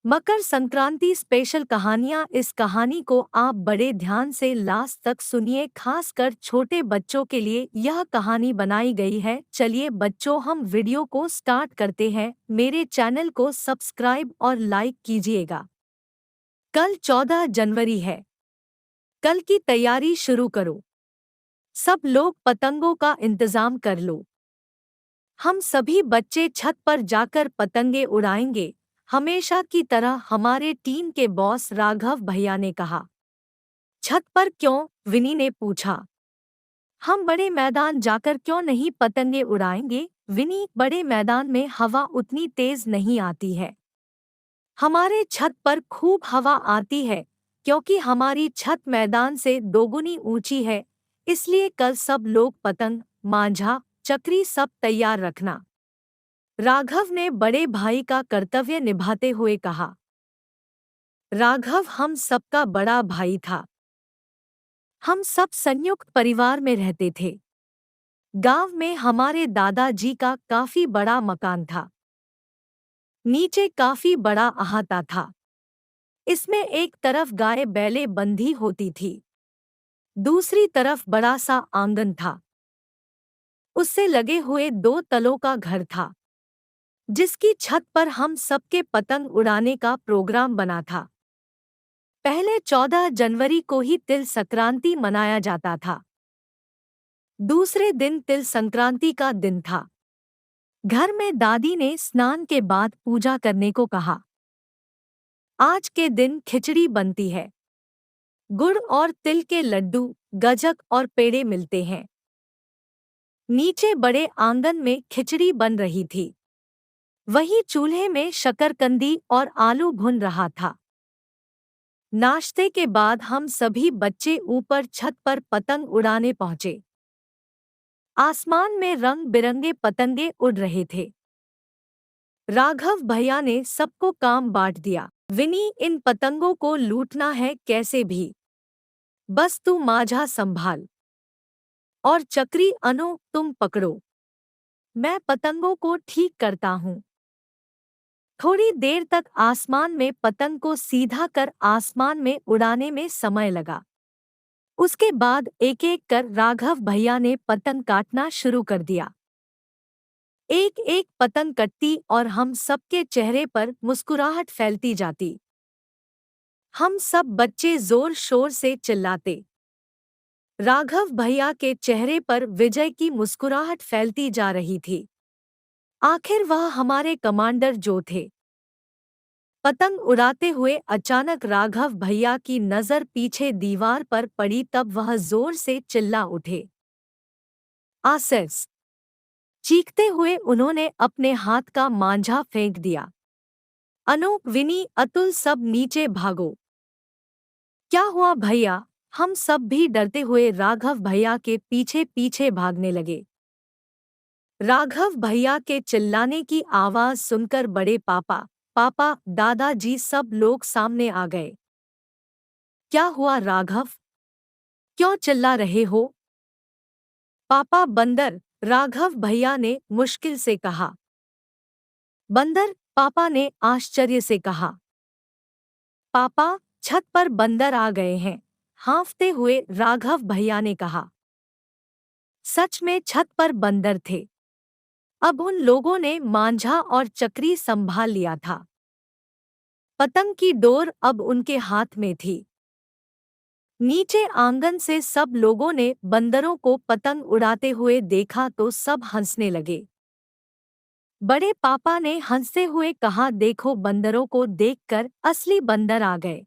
Makar Sankranti special कहानियाँ। इस कहानी को आप बड़े ध्यान से लास्ट तक सुनिए, खासकर छोटे बच्चों के लिए यह कहानी बनाई गई है। चलिए बच्चों, हम वीडियो को स्टार्ट करते हैं। मेरे चैनल को सब्सक्राइब और लाइक कीजिएगा। कल 14 जनवरी है। कल की तैयारी शुरू करो। सब लोग पतंगों का इंतजाम कर लो। हम सभी बच्चे छत पर जाकर पतंगे उड़ाएंगे, हमेशा की तरह, हमारे टीम के बॉस राघव भैया ने कहा। छत पर क्यों? विनी ने पूछा। हम बड़े मैदान जाकर क्यों नहीं पतंगे उड़ाएंगे? विनी, बड़े मैदान में हवा उतनी तेज नहीं आती है। हमारे छत पर खूब हवा आती है, क्योंकि हमारी छत मैदान से दोगुनी ऊंची है। इसलिए कल सब लोग पतंग, मांझा, चक्री सब तैयार रखना। राघव ने बड़े भाई का कर्तव्य निभाते हुए कहा। राघव हम सबका बड़ा भाई था। हम सब संयुक्त परिवार में रहते थे। गांव में हमारे दादाजी का काफी बड़ा मकान था। नीचे काफी बड़ा अहाता था। इसमें एक तरफ गाय बैले बंधी होती थी, दूसरी तरफ बड़ा सा आंगन था। उससे लगे हुए 2 तलों का घर था, जिसकी छत पर हम सबके पतंग उड़ाने का प्रोग्राम बना था। पहले 14 जनवरी को ही तिल संक्रांति मनाया जाता था। दूसरे दिन तिल संक्रांति का दिन था। घर में दादी ने स्नान के बाद पूजा करने को कहा। आज के दिन खिचड़ी बनती है। गुड़ और तिल के लड्डू, गजक और पेड़े मिलते हैं। नीचे बड़े आंगन में खिचड़ी बन रही थी। वहीं चूल्हे में शकरकंदी और आलू भुन रहा था। नाश्ते के बाद हम सभी बच्चे ऊपर छत पर पतंग उड़ाने पहुंचे। आसमान में रंग बिरंगे पतंगे उड़ रहे थे। राघव भैया ने सबको काम बांट दिया। विनी, इन पतंगों को लूटना है कैसे भी। बस तू माझा संभाल। और चक्री, अनु, तुम पकड़ो। मैं पतंगों को ठीक करता हूँ। थोड़ी देर तक आसमान में पतंग को सीधा कर आसमान में उड़ाने में समय लगा। उसके बाद एक एक कर राघव भैया ने पतंग काटना शुरू कर दिया। एक एक पतंग कटती और हम सबके चेहरे पर मुस्कुराहट फैलती जाती। हम सब बच्चे जोर शोर से चिल्लाते। राघव भैया के चेहरे पर विजय की मुस्कुराहट फैलती जा रही थी। आखिर वह हमारे कमांडर जो थे। पतंग उड़ाते हुए अचानक राघव भैया की नज़र पीछे दीवार पर पड़ी, तब वह जोर से चिल्ला उठे। आसेस! चीखते हुए उन्होंने अपने हाथ का मांझा फेंक दिया। अनु, विनी, अतुल, सब नीचे भागो। क्या हुआ भैया? हम सब भी डरते हुए राघव भैया के पीछे पीछे भागने लगे। राघव भैया के चिल्लाने की आवाज सुनकर बड़े पापा, दादाजी सब लोग सामने आ गए। क्या हुआ राघव? क्यों चिल्ला रहे हो? पापा, बंदर, राघव भैया ने मुश्किल से कहा। बंदर? पापा ने आश्चर्य से कहा। पापा, छत पर बंदर आ गए हैं, हाँफते हुए राघव भैया ने कहा। सच में छत पर बंदर थे। अब उन लोगों ने मांझा और चक्री संभाल लिया था। पतंग की डोर अब उनके हाथ में थी। नीचे आंगन से सब लोगों ने बंदरों को पतंग उड़ाते हुए देखा तो सब हंसने लगे। बड़े पापा ने हंसते हुए कहा, देखो, बंदरों को देखकर असली बंदर आ गए।